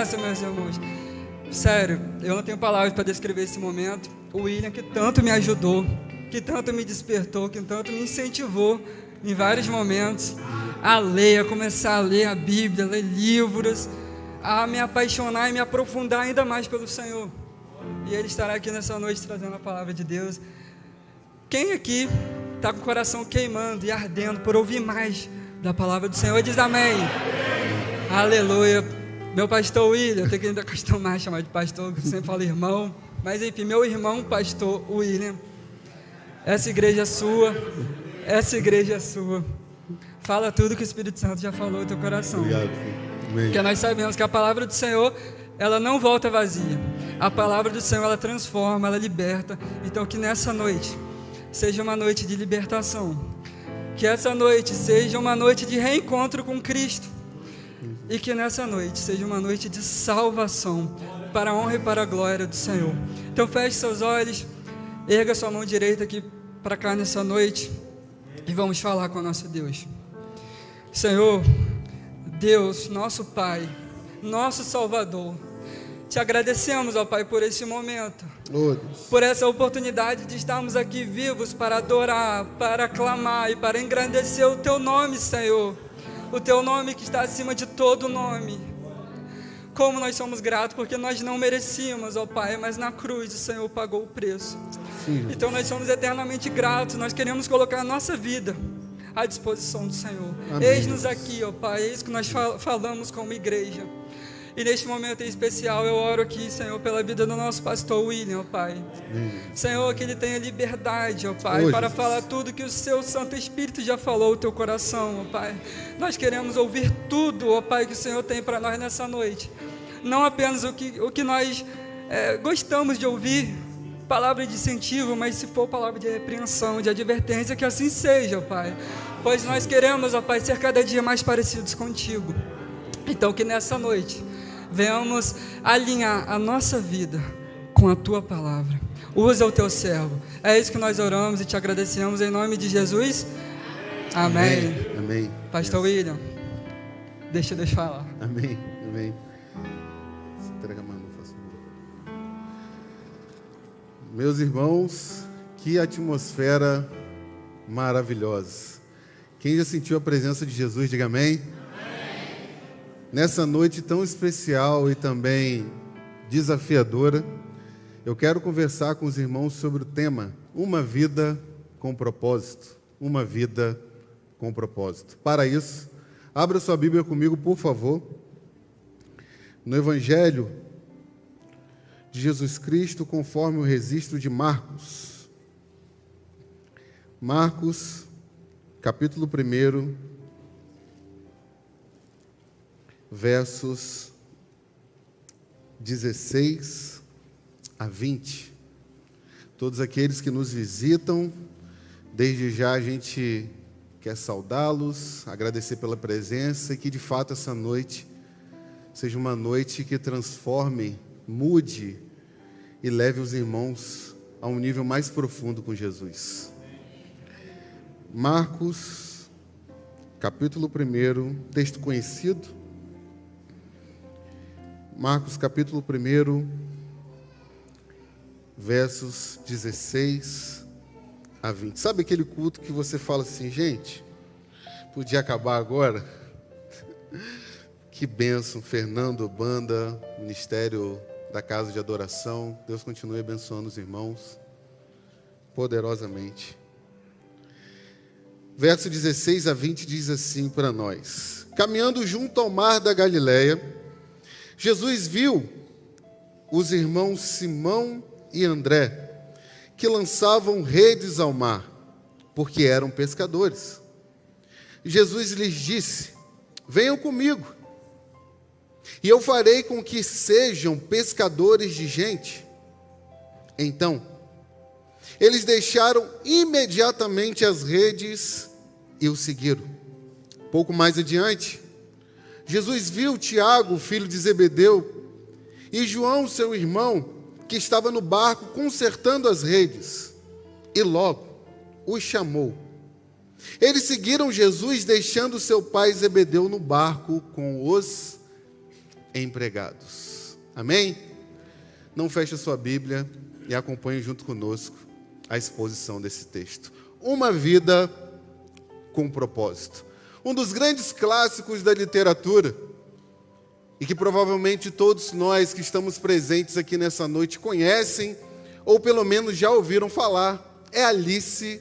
presença, meus irmãos. Sério, eu não tenho palavras para descrever esse momento. O William, que tanto me ajudou, que tanto me despertou, que tanto me incentivou em vários momentos a ler, a começar a ler a Bíblia, a ler livros, a me apaixonar e me aprofundar ainda mais pelo Senhor. E Ele estará aqui nessa noite trazendo a palavra de Deus. Quem aqui está com o coração queimando e ardendo por ouvir mais da palavra do Senhor, diz amém. Aleluia. Meu pastor William, eu tenho que ainda acostumar a chamar de pastor, que eu sempre falo irmão, mas enfim, meu irmão pastor William, essa igreja é sua, fala tudo que o Espírito Santo já falou no teu coração. Obrigado. Amém. Porque nós sabemos que a palavra do Senhor, ela não volta vazia, a palavra do Senhor, ela transforma, ela liberta. Então que nessa noite seja uma noite de libertação, que essa noite seja uma noite de reencontro com Cristo, e que nessa noite seja uma noite de salvação, para a honra e para a glória do Senhor. Então feche seus olhos, erga sua mão direita aqui para cá nessa noite, e vamos falar com o nosso Deus. Senhor, Deus, nosso Pai, nosso Salvador, te agradecemos, ó Pai, por esse momento, por essa oportunidade de estarmos aqui vivos para adorar, para aclamar e para engrandecer o Teu nome, Senhor, o Teu nome que está acima de todo nome. Como nós somos gratos, porque nós não merecíamos, ó Pai, mas na cruz o Senhor pagou o preço. Sim. Então nós somos eternamente gratos, nós queremos colocar a nossa vida à disposição do Senhor. Eis-nos aqui, ó Pai, é isso que nós falamos como igreja. E neste momento em especial eu oro aqui, Senhor, pela vida do nosso pastor William, ó Pai. Senhor, que ele tenha liberdade, ó Pai, para falar tudo que o seu Santo Espírito já falou no teu coração, ó Pai. Nós queremos ouvir tudo, ó Pai, que o Senhor tem para nós nessa noite. Não apenas o que nós gostamos de ouvir, palavra de incentivo, mas se for palavra de repreensão, de advertência, que assim seja, ó Pai. Pois nós queremos, ó Pai, ser cada dia mais parecidos contigo. Então que nessa noite venhamos alinhar a nossa vida com a Tua palavra. Usa o Teu servo. É isso que nós oramos e te agradecemos em nome de Jesus. Amém. Amém. Pastor William, deixa Deus falar. Amém. Amém. Entrega a mão, por favor. Meus irmãos, que atmosfera maravilhosa. Quem já sentiu a presença de Jesus, diga amém. Nessa noite tão especial e também desafiadora, eu quero conversar com os irmãos sobre o tema Uma Vida com Propósito. Uma Vida com Propósito. Para isso, abra sua Bíblia comigo, por favor, no Evangelho de Jesus Cristo, conforme o registro de Marcos. Marcos, capítulo 1, versos 16 a 20. Todos aqueles que nos visitam, desde já a gente quer saudá-los, agradecer pela presença e que de fato essa noite seja uma noite que transforme, mude e leve os irmãos a um nível mais profundo com Jesus. Marcos, capítulo 1, texto conhecido. Marcos capítulo 1, versos 16 a 20. Sabe aquele culto que você fala assim, gente, podia acabar agora? Que bênção, Fernando, banda, ministério da casa de adoração. Deus continue abençoando os irmãos poderosamente. Verso 16 a 20 diz assim para nós: caminhando junto ao mar da Galileia, Jesus viu os irmãos Simão e André, que lançavam redes ao mar, porque eram pescadores. Jesus lhes disse: venham comigo, e eu farei com que sejam pescadores de gente. Então, eles deixaram imediatamente as redes e o seguiram. Pouco mais adiante, Jesus viu Tiago, filho de Zebedeu, e João, seu irmão, que estava no barco consertando as redes, e logo os chamou. Eles seguiram Jesus, deixando seu pai Zebedeu no barco com os empregados. Amém? Não feche a sua Bíblia e acompanhe junto conosco a exposição desse texto. Uma vida com propósito. Um dos grandes clássicos da literatura, e que provavelmente todos nós que estamos presentes aqui nessa noite conhecem, ou pelo menos já ouviram falar, é Alice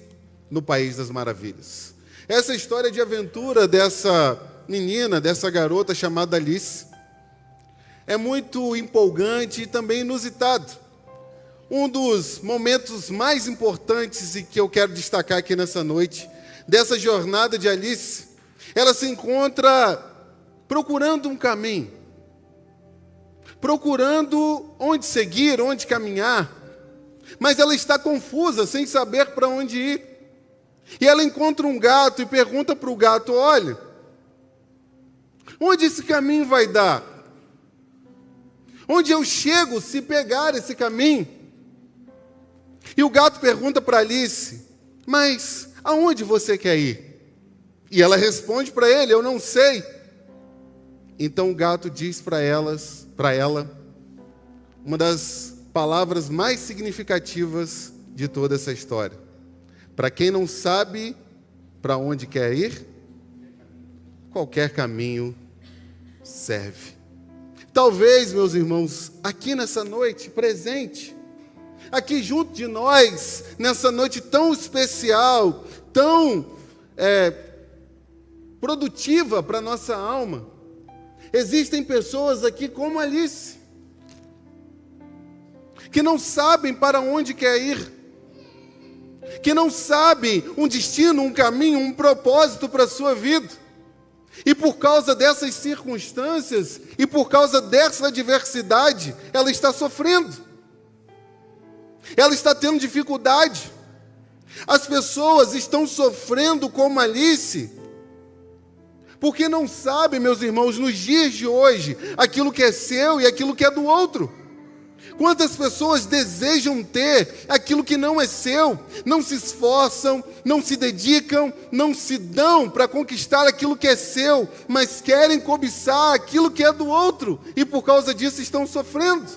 no País das Maravilhas. Essa história de aventura dessa menina, dessa garota chamada Alice, é muito empolgante e também inusitado. Um dos momentos mais importantes e que eu quero destacar aqui nessa noite, dessa jornada de Alice, ela se encontra procurando um caminho, procurando onde seguir, onde caminhar, mas ela está confusa, sem saber para onde ir. E ela encontra um gato e pergunta para o gato: olha, onde esse caminho vai dar? Onde eu chego se pegar esse caminho? E o gato pergunta para Alice: mas aonde você quer ir? E ela responde para ele: eu não sei. Então o gato diz para ela uma das palavras mais significativas de toda essa história. Para quem não sabe para onde quer ir, qualquer caminho serve. Talvez, meus irmãos, aqui nessa noite presente, aqui junto de nós, nessa noite tão especial, tão produtiva para a nossa alma, existem pessoas aqui como Alice, que não sabem para onde quer ir, que não sabem um destino, um caminho, um propósito para a sua vida. E por causa dessas circunstâncias, e por causa dessa adversidade, ela está sofrendo. Ela está tendo dificuldade. As pessoas estão sofrendo como Alice, porque não sabem, meus irmãos, nos dias de hoje, aquilo que é seu e aquilo que é do outro. Quantas pessoas desejam ter aquilo que não é seu, não se esforçam, não se dedicam, não se dão para conquistar aquilo que é seu, mas querem cobiçar aquilo que é do outro, e por causa disso estão sofrendo.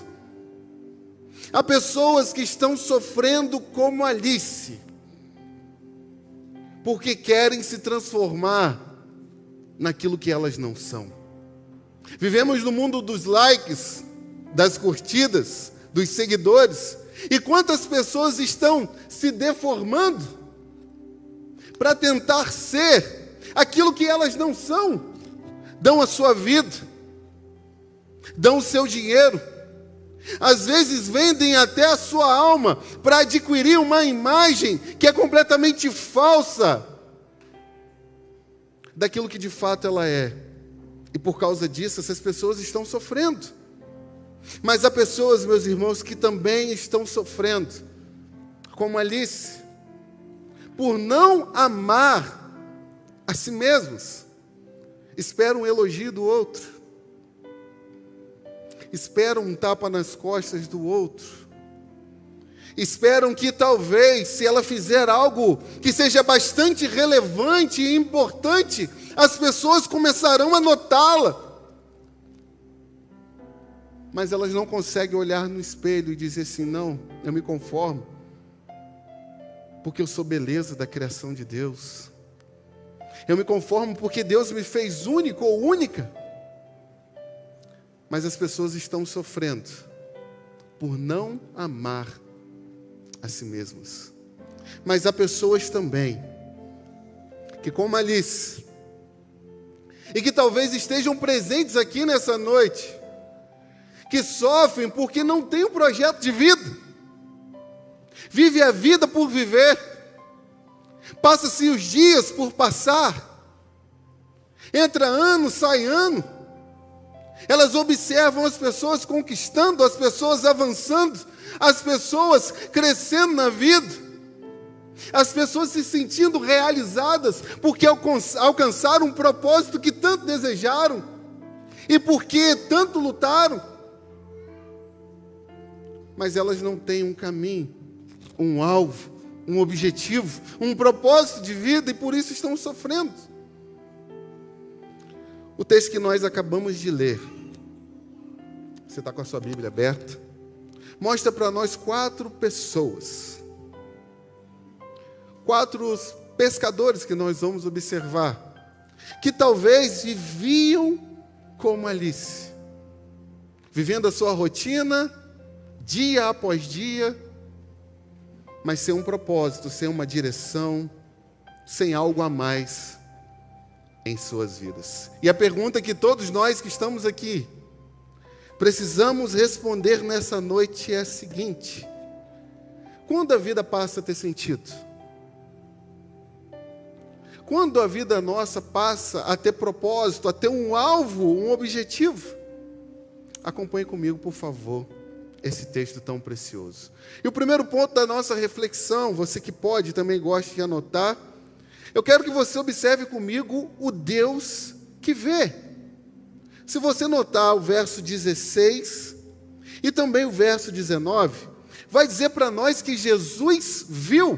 Há pessoas que estão sofrendo como Alice, porque querem se transformar naquilo que elas não são. Vivemos no mundo dos likes, das curtidas, dos seguidores, e quantas pessoas estão se deformando para tentar ser aquilo que elas não são. Dão a sua vida, dão o seu dinheiro, às vezes vendem até a sua alma para adquirir uma imagem que é completamente falsa daquilo que de fato ela é. E por causa disso, essas pessoas estão sofrendo. Mas há pessoas, meus irmãos, que também estão sofrendo, como Alice, por não amar a si mesmos. Esperam um elogio do outro, esperam um tapa nas costas do outro, esperam que talvez, se ela fizer algo que seja bastante relevante e importante, as pessoas começarão a notá-la. Mas elas não conseguem olhar no espelho e dizer assim: não, eu me conformo, porque eu sou beleza da criação de Deus. Eu me conformo porque Deus me fez único ou única. Mas as pessoas estão sofrendo por não amar a si mesmas. Mas há pessoas também que, como Alice, e que talvez estejam presentes aqui nessa noite, que sofrem porque não tem um projeto de vida, vive a vida por viver, passa-se os dias por passar, entra ano, sai ano, elas observam as pessoas conquistando, as pessoas avançando, as pessoas crescendo na vida, as pessoas se sentindo realizadas, porque alcançaram um propósito que tanto desejaram, e porque tanto lutaram, mas elas não têm um caminho, um alvo, um objetivo, um propósito de vida, e por isso estão sofrendo. O texto que nós acabamos de ler você está com a sua Bíblia aberta, mostra para nós 4 pessoas. 4 pescadores que nós vamos observar, que talvez viviam como Alice, vivendo a sua rotina, dia após dia, mas sem um propósito, sem uma direção, sem algo a mais em suas vidas. E a pergunta que todos nós que estamos aqui precisamos responder nessa noite é a seguinte: quando a vida passa a ter sentido? Quando a vida nossa passa a ter propósito, a ter um alvo, um objetivo? Acompanhe comigo, por favor, esse texto tão precioso. E o primeiro ponto da nossa reflexão, você que pode, também gosta de anotar, eu quero que você observe comigo o Deus que vê. Se você notar o verso 16 e também o verso 19, vai dizer para nós que Jesus viu,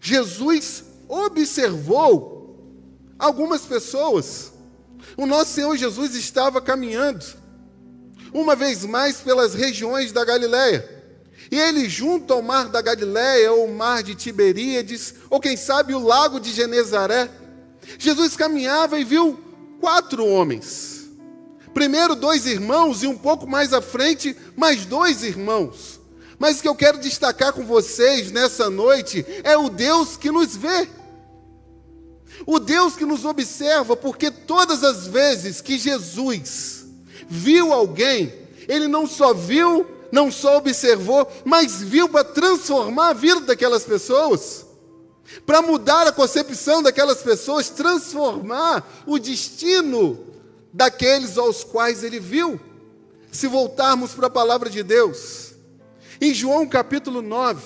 Jesus observou algumas pessoas. O nosso Senhor Jesus estava caminhando, uma vez mais, pelas regiões da Galileia. E ele, junto ao mar da Galileia, ou o mar de Tiberíades, ou quem sabe o lago de Genezaré, Jesus caminhava e viu 4 homens. Primeiro 2 irmãos e um pouco mais à frente, mais 2 irmãos. Mas o que eu quero destacar com vocês nessa noite é o Deus que nos vê. O Deus que nos observa, porque todas as vezes que Jesus viu alguém, ele não só viu, não só observou, mas viu para transformar a vida daquelas pessoas, para mudar a concepção daquelas pessoas, transformar o destino daqueles aos quais ele viu. Se voltarmos para a palavra de Deus, em João capítulo 9,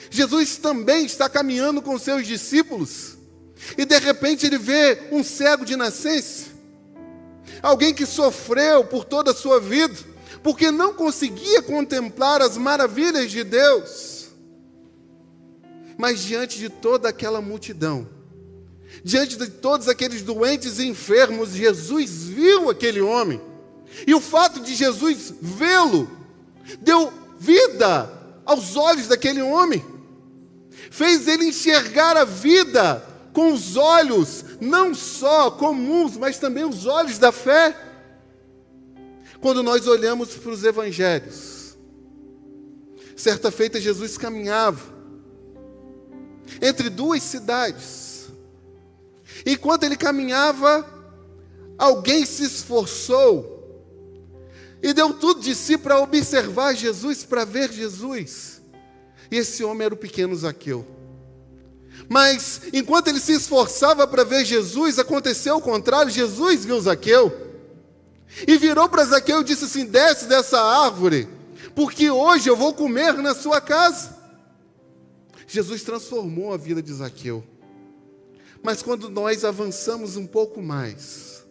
Jesus também está caminhando com seus discípulos, e de repente ele vê um cego de nascença, alguém que sofreu por toda a sua vida, porque não conseguia contemplar as maravilhas de Deus. Mas diante de toda aquela multidão, diante de todos aqueles doentes e enfermos, Jesus viu aquele homem, e o fato de Jesus vê-lo, deu vida aos olhos daquele homem, fez ele enxergar a vida com os olhos, não só comuns, mas também os olhos da fé. Quando nós olhamos para os evangelhos, certa feita Jesus caminhava entre 2 cidades. Enquanto ele caminhava, alguém se esforçou e deu tudo de si para observar Jesus, para ver Jesus. E esse homem era o pequeno Zaqueu. Mas, enquanto ele se esforçava para ver Jesus, aconteceu o contrário. Jesus viu Zaqueu e virou para Zaqueu e disse assim: desce dessa árvore, porque hoje eu vou comer na sua casa. Jesus transformou a vida de Zaqueu. Mas quando nós avançamos um pouco mais,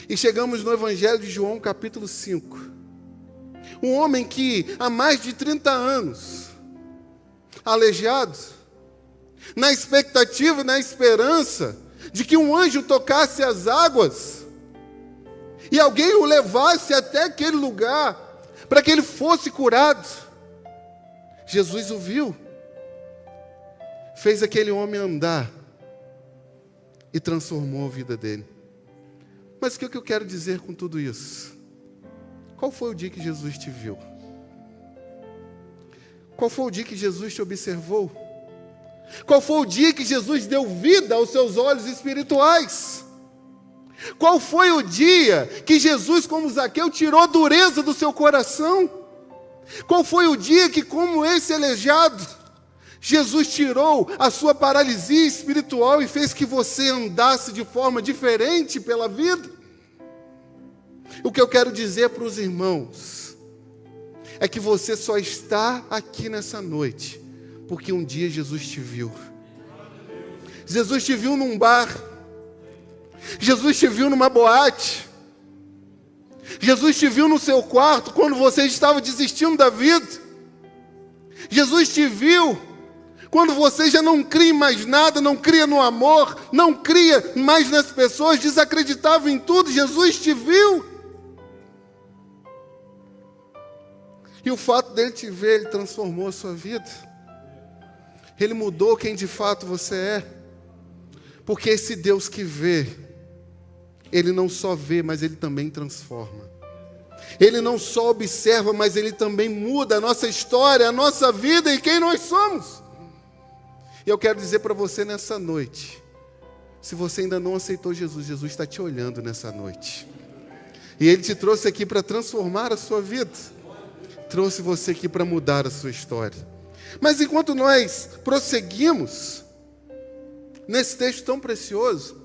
e chegamos no Evangelho de João capítulo 5, um homem que há mais de 30 anos, aleijado, na expectativa e na esperança de que um anjo tocasse as águas e alguém o levasse até aquele lugar para que ele fosse curado. Jesus o viu, fez aquele homem andar e transformou a vida dele. Mas o que eu quero dizer com tudo isso? Qual foi o dia que Jesus te viu? Qual foi o dia que Jesus te observou? Qual foi o dia que Jesus deu vida aos seus olhos espirituais? Qual foi o dia que Jesus, como Zaqueu, tirou a dureza do seu coração? Qual foi o dia que, como esse aleijado, Jesus tirou a sua paralisia espiritual e fez que você andasse de forma diferente pela vida? O que eu quero dizer para os irmãos é que você só está aqui nessa noite porque um dia Jesus te viu. Jesus te viu num bar. Jesus te viu numa boate. Jesus te viu no seu quarto quando você estava desistindo da vida. Jesus te viu quando você já não cria em mais nada, não cria no amor, não cria mais nas pessoas, desacreditava em tudo. Jesus te viu. E o fato dele te ver, ele transformou a sua vida. Ele mudou quem de fato você é. Porque esse Deus que vê, Ele não só vê, mas Ele também transforma. Ele não só observa, mas Ele também muda a nossa história, a nossa vida e quem nós somos. E eu quero dizer para você nessa noite, se você ainda não aceitou Jesus, Jesus está te olhando nessa noite. E Ele te trouxe aqui para transformar a sua vida. Trouxe você aqui para mudar a sua história. Mas enquanto nós prosseguimos nesse texto tão precioso,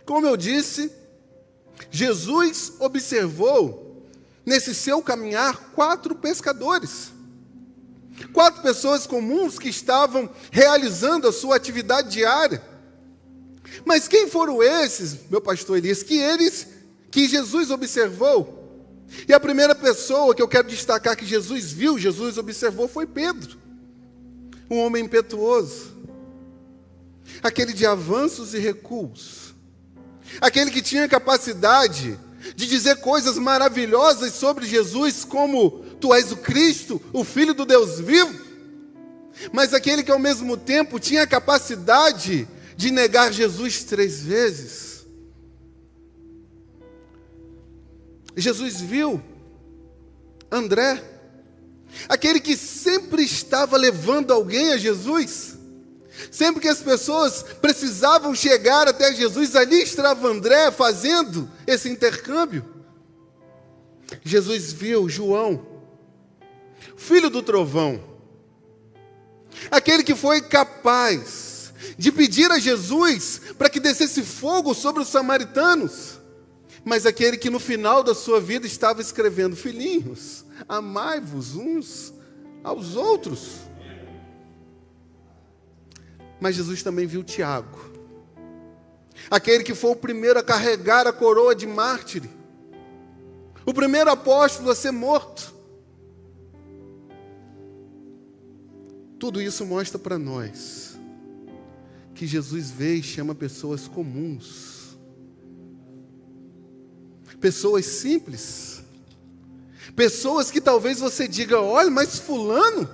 como eu disse, Jesus observou nesse seu caminhar 4 pescadores. 4 pessoas comuns que estavam realizando a sua atividade diária. Mas quem foram esses, meu pastor Elias, que Jesus observou? E a primeira pessoa que eu quero destacar que Jesus viu, Jesus observou, foi Pedro. Um homem impetuoso. Aquele de avanços e recuos. Aquele que tinha capacidade de dizer coisas maravilhosas sobre Jesus, como: Tu és o Cristo, o Filho do Deus vivo. Mas aquele que ao mesmo tempo tinha a capacidade de negar Jesus 3 vezes. Jesus viu André, aquele que sempre estava levando alguém a Jesus. Sempre que as pessoas precisavam chegar até Jesus, ali estava André fazendo esse intercâmbio. Jesus viu João, filho do trovão, aquele que foi capaz de pedir a Jesus para que descesse fogo sobre os samaritanos, mas aquele que no final da sua vida estava escrevendo: filhinhos, amai-vos uns aos outros. Mas Jesus também viu Tiago, aquele que foi o primeiro a carregar a coroa de mártir, o primeiro apóstolo a ser morto. Tudo isso mostra para nós que Jesus vê e chama pessoas comuns, pessoas simples, pessoas que talvez você diga: olha, mas fulano,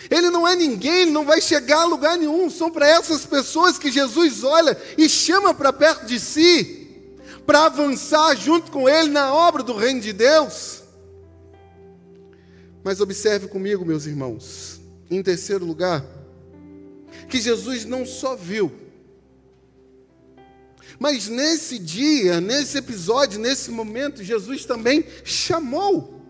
ele não é ninguém, ele não vai chegar a lugar nenhum. São para essas pessoas que Jesus olha e chama para perto de si, para avançar junto com ele na obra do reino de Deus. Mas observe comigo, meus irmãos, em terceiro lugar, que Jesus não só viu, mas nesse dia, nesse episódio, nesse momento, Jesus também chamou.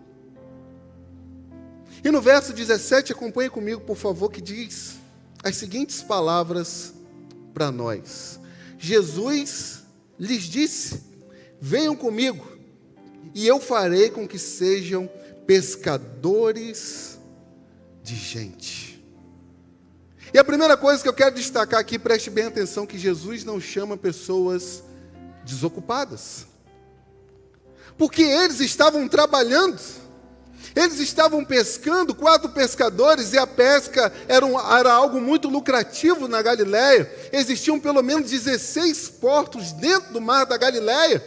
E no verso 17, acompanhe comigo, por favor, que diz as seguintes palavras para nós. Jesus lhes disse: venham comigo, e eu farei com que sejam pescadores de gente. E a primeira coisa que eu quero destacar aqui, preste bem atenção, que Jesus não chama pessoas desocupadas. Porque eles estavam trabalhando, eles estavam pescando, 4 pescadores, e a pesca era algo muito lucrativo na Galileia. Existiam pelo menos 16 portos dentro do mar da Galileia.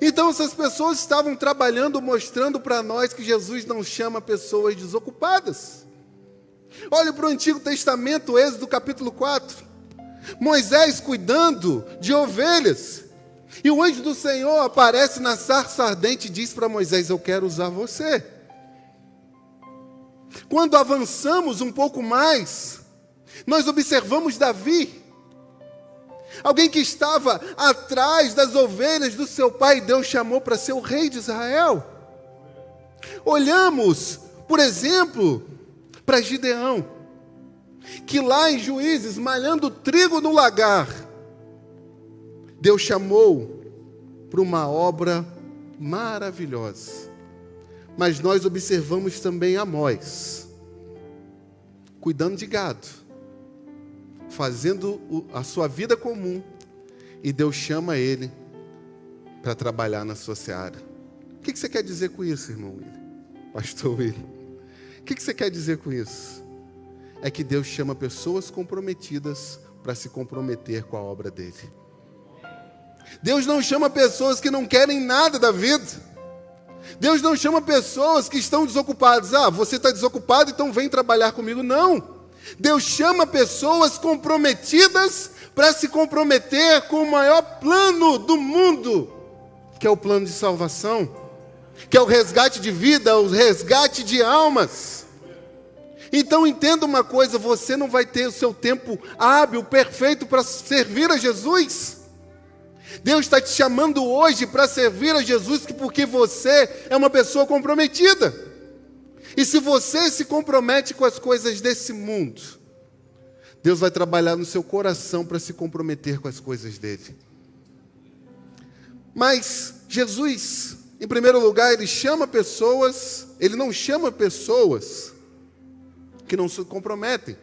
Então essas pessoas estavam trabalhando, mostrando para nós que Jesus não chama pessoas desocupadas. Olha para o Antigo Testamento, Êxodo capítulo 4. Moisés cuidando de ovelhas. E o anjo do Senhor aparece na sarça ardente e diz para Moisés: eu quero usar você. Quando avançamos um pouco mais, nós observamos Davi. Alguém que estava atrás das ovelhas do seu pai, Deus chamou para ser o rei de Israel. Olhamos, por exemplo, para Gideão, que lá em Juízes, malhando trigo no lagar, Deus chamou para uma obra maravilhosa. Mas nós observamos também Amós, cuidando de gado, fazendo a sua vida comum, e Deus chama ele para trabalhar na sua seara. O que você quer dizer com isso, irmão William? Pastor William? O que você quer dizer com isso? É que Deus chama pessoas comprometidas para se comprometer com a obra dele. Deus não chama pessoas que não querem nada da vida. Deus não chama pessoas que estão desocupadas. Ah, você está desocupado, então vem trabalhar comigo. Não. Deus chama pessoas comprometidas para se comprometer com o maior plano do mundo, que é o plano de salvação, que é o resgate de vida, o resgate de almas. Então entenda uma coisa, você não vai ter o seu tempo hábil, perfeito para servir a Jesus. Deus está te chamando hoje para servir a Jesus, porque você é uma pessoa comprometida. E se você se compromete com as coisas desse mundo, Deus vai trabalhar no seu coração para se comprometer com as coisas dele. Mas Jesus, em primeiro lugar, ele chama pessoas, ele não chama pessoas que não se comprometem.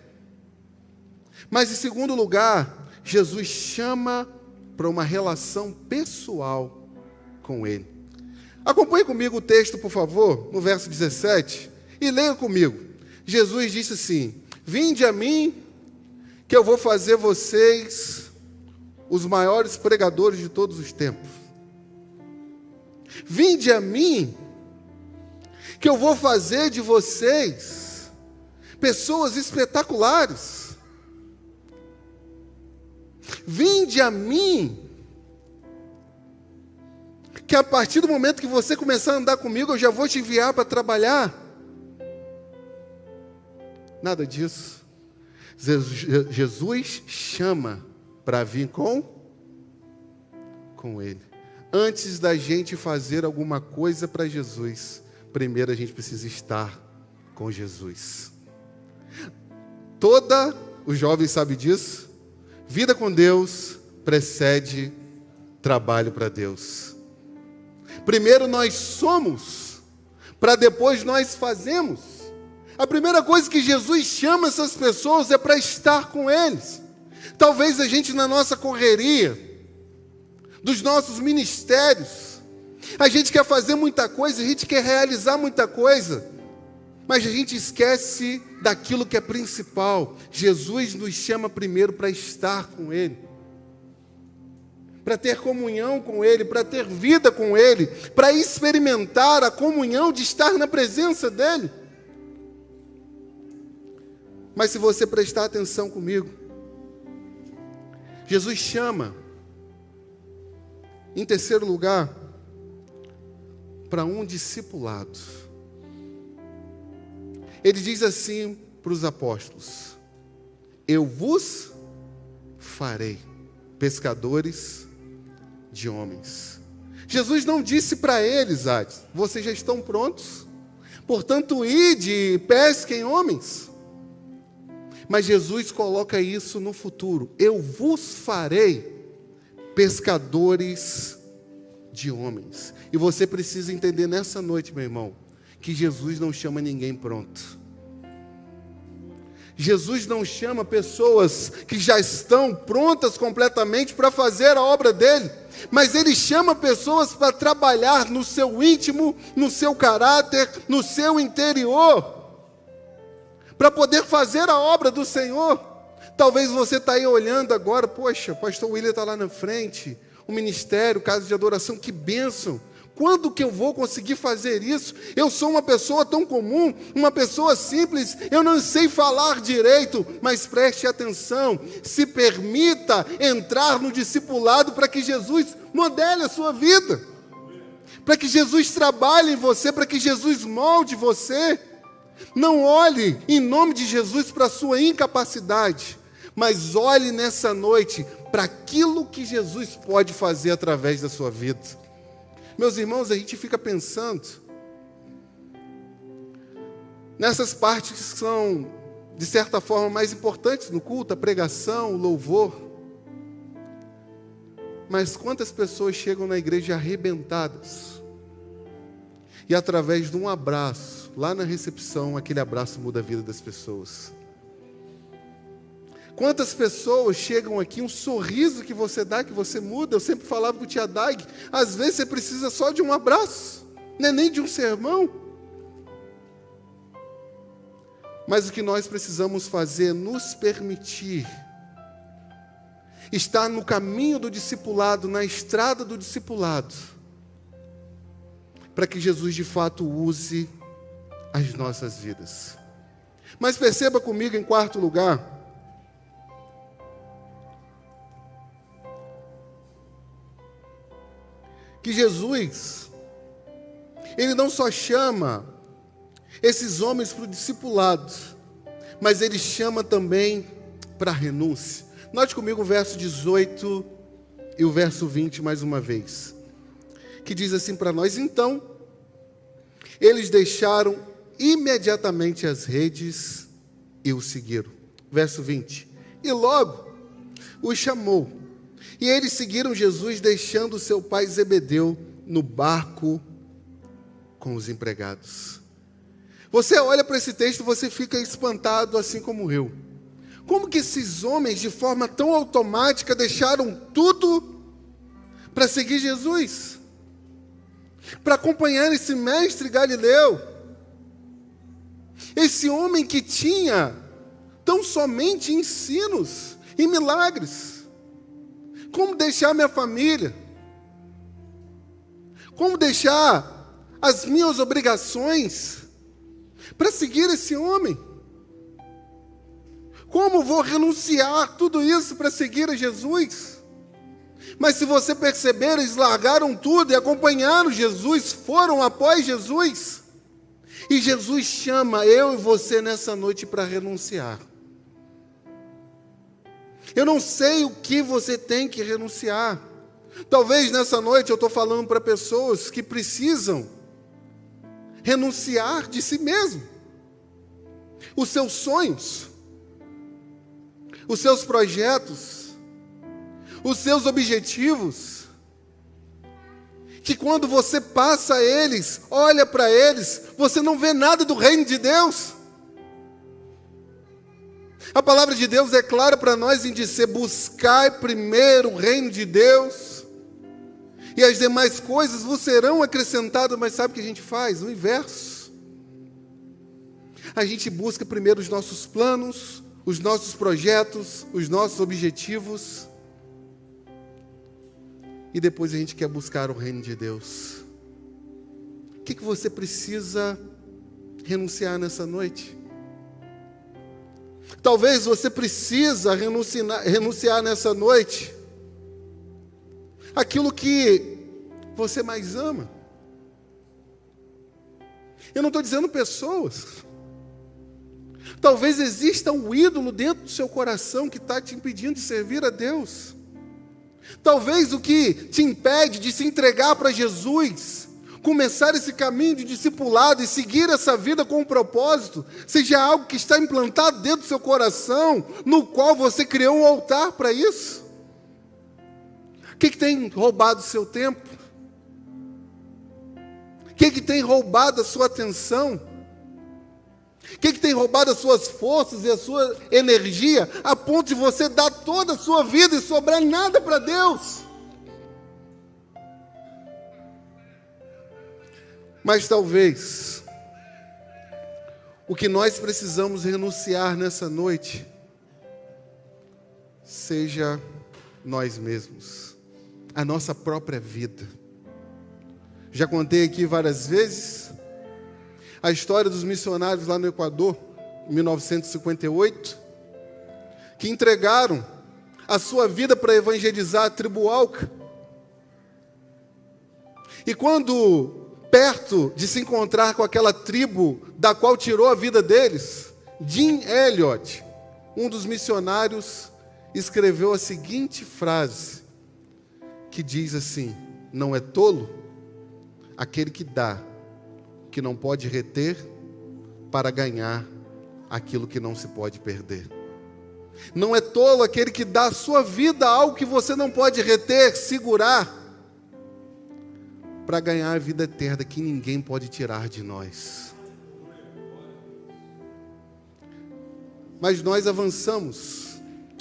Mas em segundo lugar, Jesus chama para uma relação pessoal com ele. Acompanhe comigo o texto, por favor, no verso 17, e leia comigo. Jesus disse assim: vinde a mim, que eu vou fazer vocês os maiores pregadores de todos os tempos. Vinde a mim, que eu vou fazer de vocês pessoas espetaculares. Vinde a mim, que a partir do momento que você começar a andar comigo, eu já vou te enviar para trabalhar. Nada disso. Jesus chama para vir com ele. Antes da gente fazer alguma coisa para Jesus, primeiro a gente precisa estar com Jesus. Os jovens sabem disso. Vida com Deus precede trabalho para Deus. Primeiro nós somos, para depois nós fazemos. A primeira coisa que Jesus chama essas pessoas é para estar com eles. Talvez a gente, na nossa correria, dos nossos ministérios, a gente quer fazer muita coisa, a gente quer realizar muita coisa, mas a gente esquece daquilo que é principal. Jesus nos chama primeiro para estar com Ele, para ter comunhão com Ele, para ter vida com Ele, para experimentar a comunhão de estar na presença dEle. Mas se você prestar atenção comigo, Jesus chama, em terceiro lugar, para um discipulado. Ele diz assim para os apóstolos: eu vos farei pescadores de homens. Jesus não disse para eles: vocês já estão prontos, portanto ide e pesquem homens. Mas Jesus coloca isso no futuro: eu vos farei pescadores de homens. E você precisa entender nessa noite, meu irmão, que Jesus não chama ninguém pronto. Jesus não chama pessoas que já estão prontas completamente para fazer a obra dele, mas Ele chama pessoas para trabalhar no seu íntimo, no seu caráter, no seu interior, para poder fazer a obra do Senhor. Talvez você está aí olhando agora: poxa, o pastor William está lá na frente, o ministério, casa de adoração, que bênção. Quando que eu vou conseguir fazer isso? Eu sou uma pessoa tão comum, uma pessoa simples, eu não sei falar direito. Mas preste atenção, se permita entrar no discipulado para que Jesus modele a sua vida, para que Jesus trabalhe em você, para que Jesus molde você. Não olhe em nome de Jesus para a sua incapacidade, mas olhe nessa noite para aquilo que Jesus pode fazer através da sua vida. Meus irmãos, a gente fica pensando nessas partes que são, de certa forma, mais importantes no culto: a pregação, o louvor. Mas quantas pessoas chegam na igreja arrebentadas, e através de um abraço, lá na recepção, aquele abraço muda a vida das pessoas. Quantas pessoas chegam aqui, um sorriso que você dá, que você muda. Eu sempre falava com o tia Dag, às vezes você precisa só de um abraço, não é nem de um sermão. Mas o que nós precisamos fazer é nos permitir estar no caminho do discipulado, na estrada do discipulado, para que Jesus de fato use as nossas vidas. Mas perceba comigo, em quarto lugar, que Jesus, Ele não só chama esses homens para o discipulado, mas Ele chama também para a renúncia. Note comigo o verso 18 e o verso 20 mais uma vez, que diz assim para nós: então, eles deixaram imediatamente as redes e o seguiram. Verso 20, e logo os chamou, e eles seguiram Jesus, deixando seu pai Zebedeu no barco com os empregados. Você olha para esse texto, você fica espantado, assim como eu. Como que esses homens, de forma tão automática, deixaram tudo para seguir Jesus? Para acompanhar esse mestre Galileu? Esse homem que tinha tão somente ensinos e milagres. Como deixar minha família? Como deixar as minhas obrigações para seguir esse homem? Como vou renunciar tudo isso para seguir a Jesus? Mas se você perceber, eles largaram tudo e acompanharam Jesus, foram após Jesus. E Jesus chama eu e você nessa noite para renunciar. Eu não sei o que você tem que renunciar. Talvez nessa noite eu estou falando para pessoas que precisam renunciar de si mesmo. Os seus sonhos, os seus projetos, os seus objetivos, que quando você passa eles, olha para eles, você não vê nada do reino de Deus. A palavra de Deus é clara para nós em dizer: buscai primeiro o reino de Deus, e as demais coisas vos serão acrescentadas. Mas sabe o que a gente faz? O inverso. A gente busca primeiro os nossos planos, os nossos projetos, os nossos objetivos, e depois a gente quer buscar o reino de Deus. O que você precisa renunciar nessa noite? Talvez você precisa renunciar nessa noite aquilo que você mais ama. Eu não estou dizendo pessoas. Talvez exista um ídolo dentro do seu coração que está te impedindo de servir a Deus. Talvez o que te impede de se entregar para Jesus, começar esse caminho de discipulado e seguir essa vida com um propósito, seja algo que está implantado dentro do seu coração, no qual você criou um altar para isso. O que tem roubado o seu tempo? O que tem roubado a sua atenção? O que tem roubado as suas forças e a sua energia, a ponto de você dar toda a sua vida e sobrar nada para Deus? Mas talvez o que nós precisamos renunciar nessa noite seja nós mesmos, a nossa própria vida. Já contei aqui várias vezes a história dos missionários lá no Equador, em 1958, que entregaram a sua vida para evangelizar a tribo Auca. E quando, perto de se encontrar com aquela tribo da qual tirou a vida deles, Jim Elliot, um dos missionários, escreveu a seguinte frase, que diz assim: não é tolo aquele que dá, que não pode reter, para ganhar aquilo que não se pode perder. Não é tolo aquele que dá a sua vida a algo que você não pode reter, segurar, para ganhar a vida eterna que ninguém pode tirar de nós. Mas nós avançamos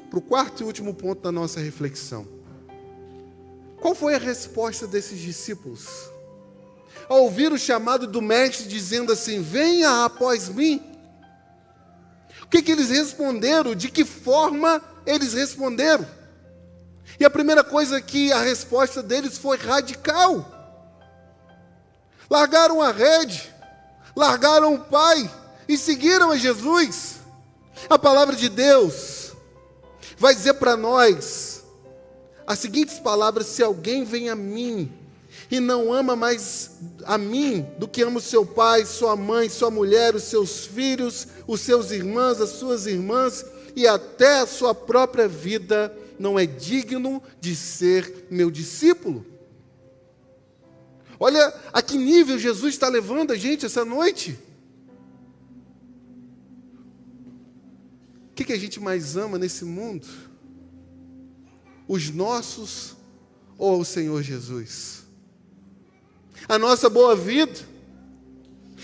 para o quarto e último ponto da nossa reflexão. Qual foi a resposta desses discípulos ao ouvir o chamado do mestre dizendo assim: venha após mim? O que eles responderam? De que forma eles responderam? E a primeira coisa que a resposta deles foi radical. Largaram a rede, largaram o pai e seguiram a Jesus. A palavra de Deus vai dizer para nós as seguintes palavras: se alguém vem a mim e não ama mais a mim do que ama o seu pai, sua mãe, sua mulher, os seus filhos, os seus irmãos, as suas irmãs e até a sua própria vida, não é digno de ser meu discípulo. Olha a que nível Jesus está levando a gente essa noite. O que a gente mais ama nesse mundo? Os nossos ou o Senhor Jesus? A nossa boa vida?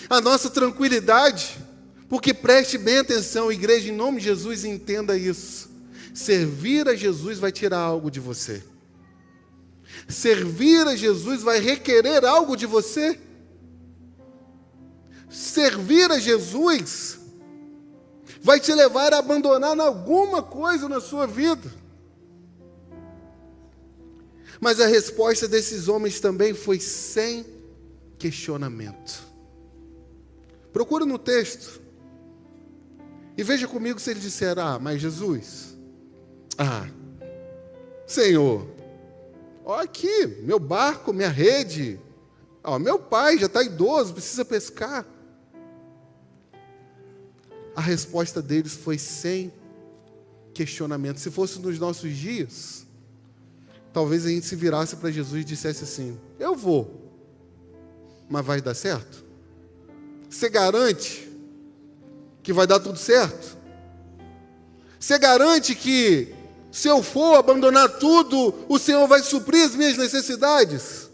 A nossa tranquilidade? Porque preste bem atenção, igreja, em nome de Jesus, entenda isso. Servir a Jesus vai tirar algo de você. Servir a Jesus vai requerer algo de você. Servir a Jesus vai te levar a abandonar alguma coisa na sua vida. Mas a resposta desses homens também foi sem questionamento. Procura no texto e veja comigo se eles disseram: mas Jesus, Senhor, olha aqui, meu barco, minha rede, meu pai já está idoso, precisa pescar. A resposta deles foi sem questionamento. Se fosse nos nossos dias, talvez a gente se virasse para Jesus e dissesse assim: eu vou, mas vai dar certo? Você garante que vai dar tudo certo? Você garante que se eu for abandonar tudo, o Senhor vai suprir as minhas necessidades?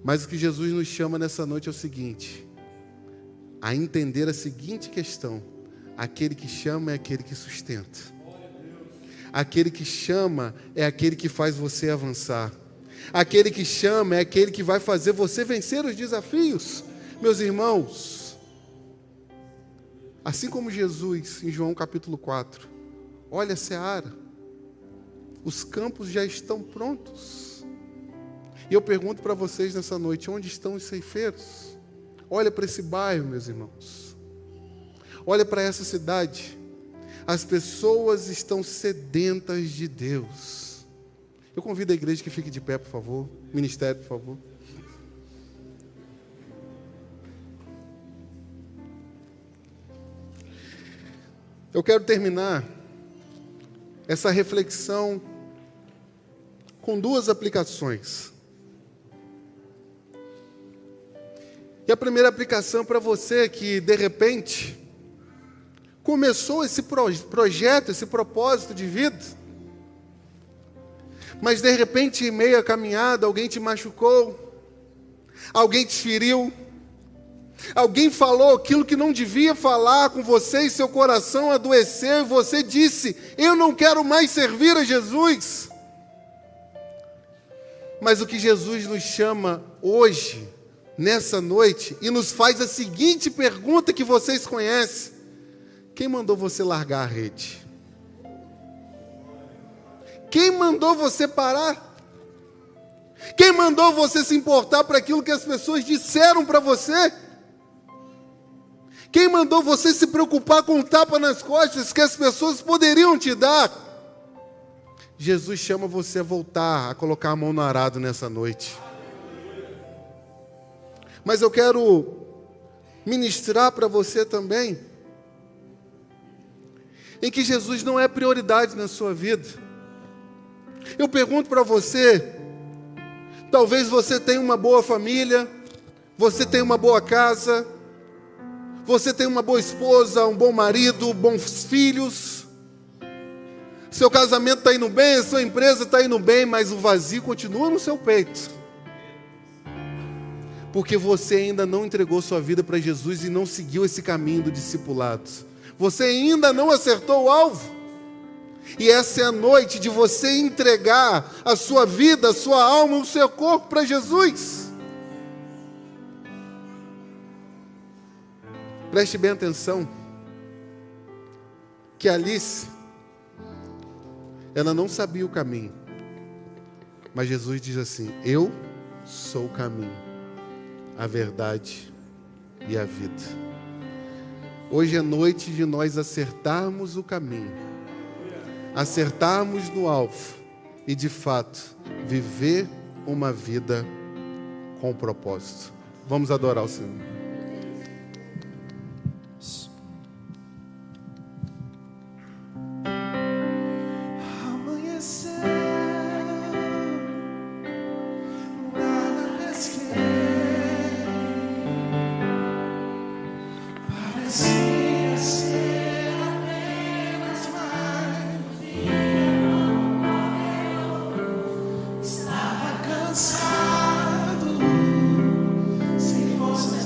Mas o que Jesus nos chama nessa noite é o seguinte: a entender a seguinte questão: aquele que chama é aquele que sustenta. Aquele que chama é aquele que faz você avançar. Aquele que chama é aquele que vai fazer você vencer os desafios. Meus irmãos, assim como Jesus, em João capítulo 4, olha a seara, os campos já estão prontos. E eu pergunto para vocês nessa noite: onde estão os ceifeiros? Olha para esse bairro, meus irmãos. Olha para essa cidade. As pessoas estão sedentas de Deus. Eu convido a igreja que fique de pé, por favor. Ministério, por favor. Eu quero terminar essa reflexão com duas aplicações. E a primeira aplicação para você que, de repente, começou esse projeto, esse propósito de vida, mas de repente, em meio à caminhada, alguém te machucou, alguém te feriu, alguém falou aquilo que não devia falar com você e seu coração adoeceu, e você disse: eu não quero mais servir a Jesus. Mas o que Jesus nos chama hoje, nessa noite, e nos faz a seguinte pergunta que vocês conhecem: quem mandou você largar a rede? Quem mandou você parar? Quem mandou você se importar para aquilo que as pessoas disseram para você? Quem mandou você se preocupar com o tapa nas costas que as pessoas poderiam te dar? Jesus chama você a voltar, a colocar a mão no arado nessa noite. Mas eu quero ministrar para você também em que Jesus não é prioridade na sua vida. Eu pergunto para você: talvez você tenha uma boa família, você tenha uma boa casa, você tenha uma boa esposa, um bom marido, bons filhos, seu casamento está indo bem, a sua empresa está indo bem, mas o vazio continua no seu peito. Porque você ainda não entregou sua vida para Jesus e não seguiu esse caminho do discipulado. Você ainda não acertou o alvo. E essa é a noite de você entregar a sua vida, a sua alma, o seu corpo para Jesus. Preste bem atenção que Alice, ela não sabia o caminho. Mas Jesus diz assim: eu sou o caminho, a verdade e a vida. Hoje é noite de nós acertarmos o caminho, acertarmos no alvo e, de fato, viver uma vida com propósito. Vamos adorar o Senhor. Sem forças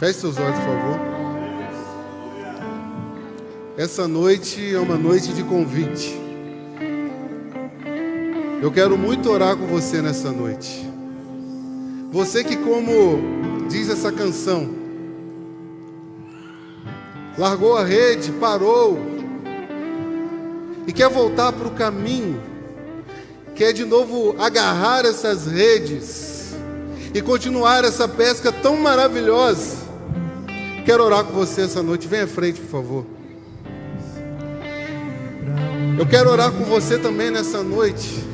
Feche seus olhos, por favor. Essa noite é uma noite de convite. Eu quero muito orar com você nessa noite. Você que, como diz essa canção, largou a rede, parou e quer voltar para o caminho, quer de novo agarrar essas redes e continuar essa pesca tão maravilhosa. Quero orar com você essa noite. Vem à frente, por favor. Eu quero orar com você também nessa noite,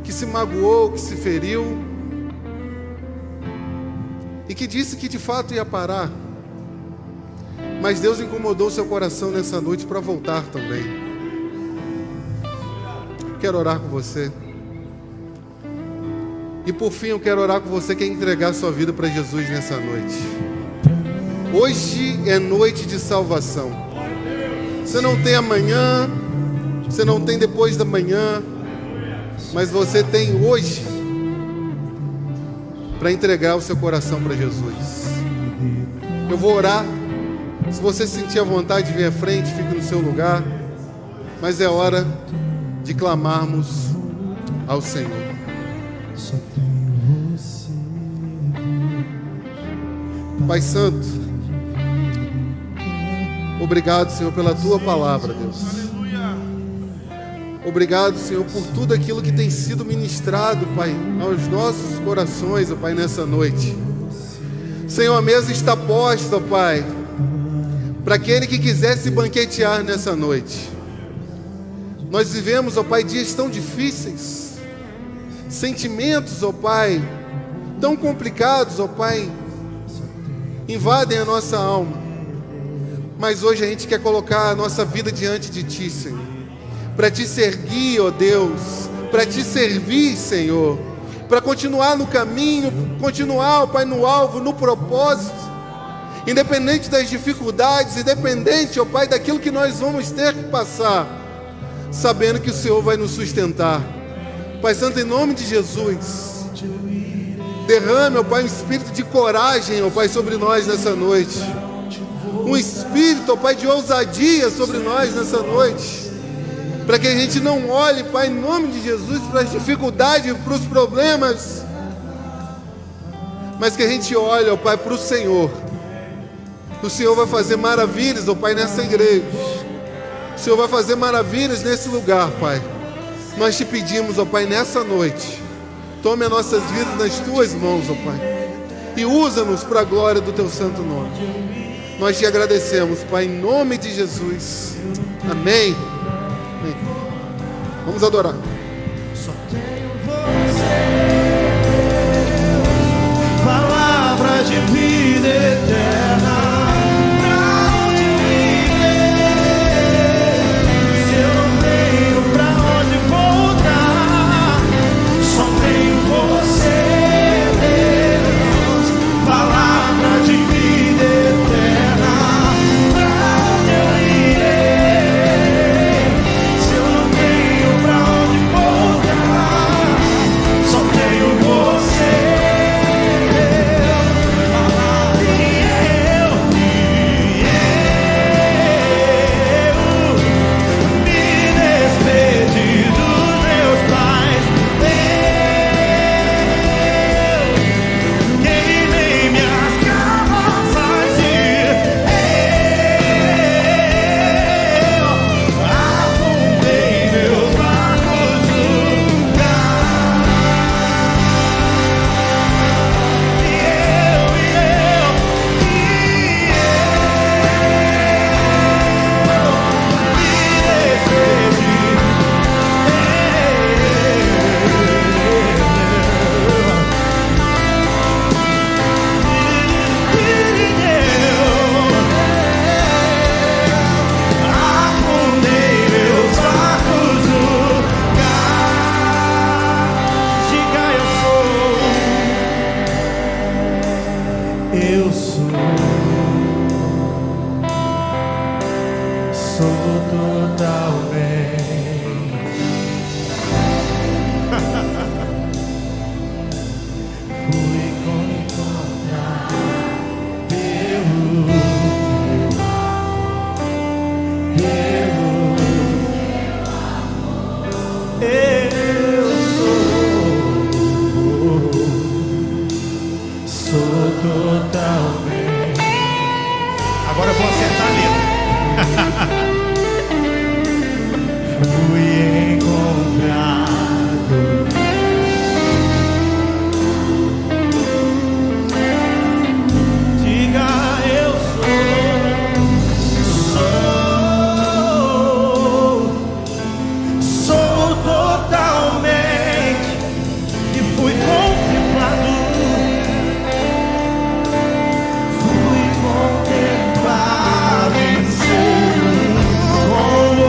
que se magoou, que se feriu e que disse que de fato ia parar, mas Deus incomodou seu coração nessa noite para voltar também. Quero orar com você. E por fim eu quero orar com você que quer entregar sua vida para Jesus nessa noite. Hoje é noite de salvação. Você não tem amanhã, você não tem depois da manhã, mas você tem hoje para entregar o seu coração para Jesus. Eu vou orar. Se você sentir a vontade de vir à frente, fique no seu lugar. Mas é hora de clamarmos ao Senhor. Pai Santo, obrigado, Senhor, pela Tua palavra, Deus. Obrigado, Senhor, por tudo aquilo que tem sido ministrado, Pai, aos nossos corações, ó Pai, nessa noite. Senhor, a mesa está posta, ó Pai, para aquele que quiser se banquetear nessa noite. Nós vivemos, ó Pai, dias tão difíceis, sentimentos, ó Pai, tão complicados, ó Pai, invadem a nossa alma. Mas hoje a gente quer colocar a nossa vida diante de Ti, Senhor, para Te seguir, ó Deus, para Te servir, Senhor, para continuar no caminho, continuar, ó Pai, no alvo, no propósito, independente das dificuldades, independente, ó Pai, daquilo que nós vamos ter que passar, sabendo que o Senhor vai nos sustentar. Pai Santo, em nome de Jesus, derrame, ó Pai, um espírito de coragem, ó Pai, sobre nós nessa noite. Um espírito, ó Pai, de ousadia sobre nós nessa noite. Para que a gente não olhe, Pai, em nome de Jesus, para as dificuldades, para os problemas, mas que a gente olhe, ó Pai, para o Senhor. O Senhor vai fazer maravilhas, ó Pai, nessa igreja. O Senhor vai fazer maravilhas nesse lugar, Pai. Nós te pedimos, ó Pai, nessa noite, tome as nossas vidas nas Tuas mãos, ó Pai, e usa-nos para a glória do Teu santo nome. Nós te agradecemos, Pai, em nome de Jesus. Amém. Amém. Vamos adorar. Só tenho você, palavra de vida eterna. Pra onde ir? Se eu não tenho pra onde voltar, só tenho você, Deus. Palavra de vida eterna. Pra onde eu irei? Se eu não tenho pra onde voltar, só tenho você. Agora eu vou acertar a letra.